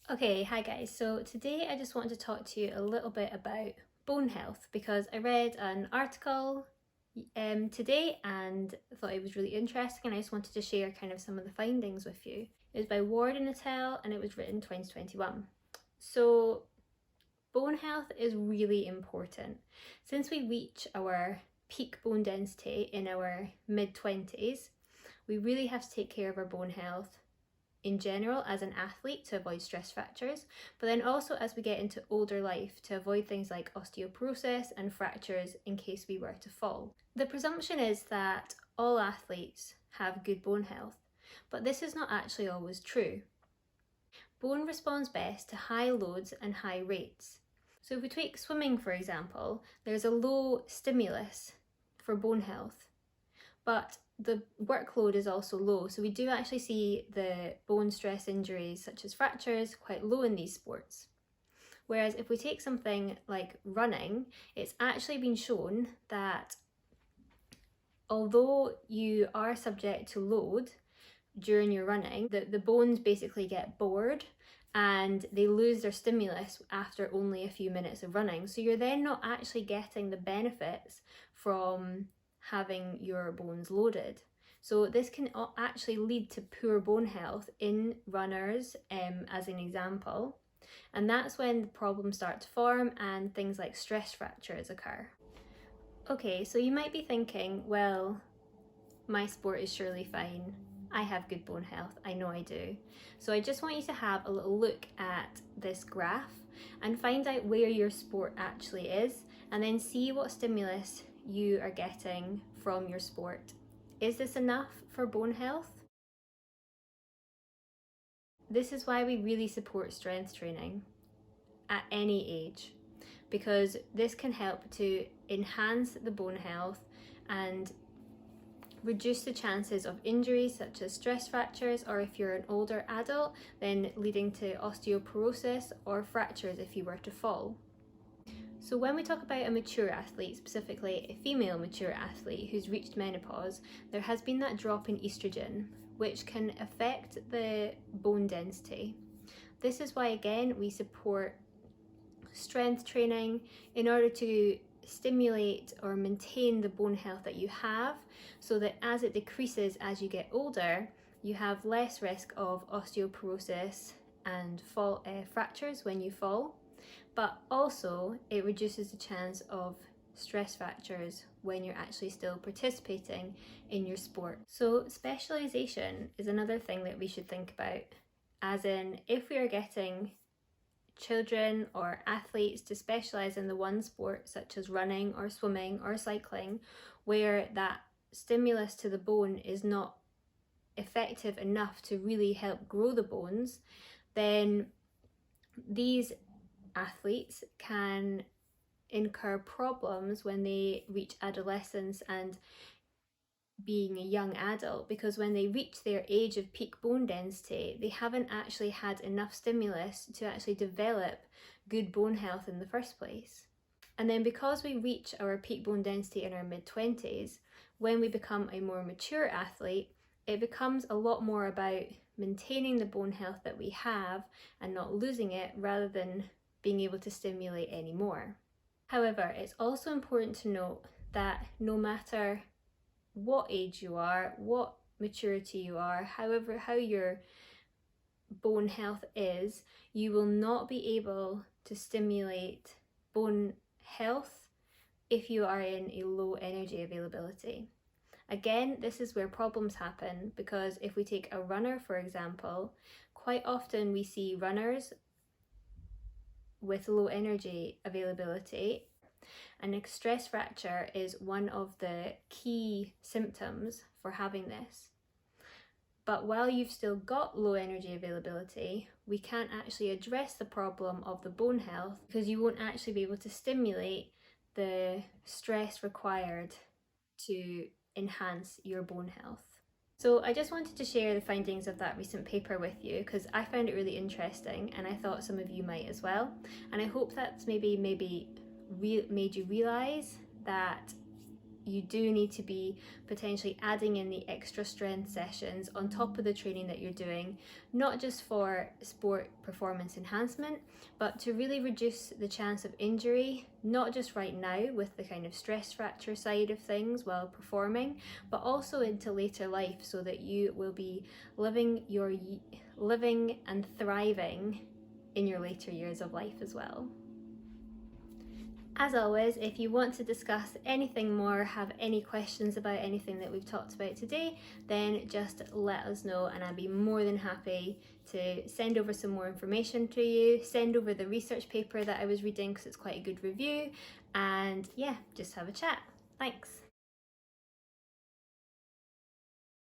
Okay, hi guys. So today I just wanted to talk to you a little bit about bone health because I read an article today and thought it was really interesting, and I just wanted to share kind of some of the findings with you. It was by Warden et al. And it was written 2021. So bone health is really important. Since we reach our peak bone density in our mid-20s, we really have to take care of our bone health in general as an athlete to avoid stress fractures, but then also as we get into older life to avoid things like osteoporosis and fractures in case we were to fall. The presumption is that all athletes have good bone health, but this is not actually always true. Bone responds best to high loads and high rates. So if we take swimming for example, there's a low stimulus for bone health, but the workload is also low, so we do actually see the bone stress injuries such as fractures quite low in these sports. Whereas if we take something like running, it's actually been shown that although you are subject to load during your running, the bones basically get bored and they lose their stimulus after only a few minutes of running. So you're then not actually getting the benefits from having your bones loaded. So this can actually lead to poor bone health in runners, as an example. And that's when the problems start to form and things like stress fractures occur. Okay, so you might be thinking, well, my sport is surely fine. I have good bone health, I know I do. So I just want you to have a little look at this graph and find out where your sport actually is, and then see what stimulus you are getting from your sport. Is this enough for bone health? This is why we really support strength training at any age, because this can help to enhance the bone health and reduce the chances of injuries such as stress fractures, or if you're an older adult, then leading to osteoporosis or fractures if you were to fall. So when we talk about a mature athlete, specifically a female mature athlete who's reached menopause, there has been that drop in estrogen, which can affect the bone density. This is why, again, we support strength training in order to stimulate or maintain the bone health that you have, so that as it decreases as you get older, you have less risk of osteoporosis and fractures when you fall, but also it reduces the chance of stress fractures when you're actually still participating in your sport. So specialization is another thing that we should think about, as in if we are getting children or athletes to specialize in the one sport such as running or swimming or cycling, where that stimulus to the bone is not effective enough to really help grow the bones, then these athletes can incur problems when they reach adolescence and being a young adult, because when they reach their age of peak bone density, they haven't actually had enough stimulus to actually develop good bone health in the first place. And then because we reach our peak bone density in our mid-20s, when we become a more mature athlete, it becomes a lot more about maintaining the bone health that we have and not losing it, rather than being able to stimulate any more. However, it's also important to note that no matter what age you are, what maturity you are, however, how your bone health is, you will not be able to stimulate bone health if you are in a low energy availability. Again, this is where problems happen, because if we take a runner for example, quite often we see runners with low energy availability, and a stress fracture is one of the key symptoms for having this. But while you've still got low energy availability, we can't actually address the problem of the bone health, because you won't actually be able to stimulate the stress required to enhance your bone health. So I just wanted to share the findings of that recent paper with you, because I found it really interesting and I thought some of you might as well. And I hope that's maybe made you realise that you do need to be potentially adding in the extra strength sessions on top of the training that you're doing, not just for sport performance enhancement, but to really reduce the chance of injury, not just right now with the kind of stress fracture side of things while performing, but also into later life, so that you will be living and thriving in your later years of life as well. As always, if you want to discuss anything more, have any questions about anything that we've talked about today, then just let us know and I'll be more than happy to send over some more information to you, send over the research paper that I was reading because it's quite a good review, and yeah, just have a chat. Thanks.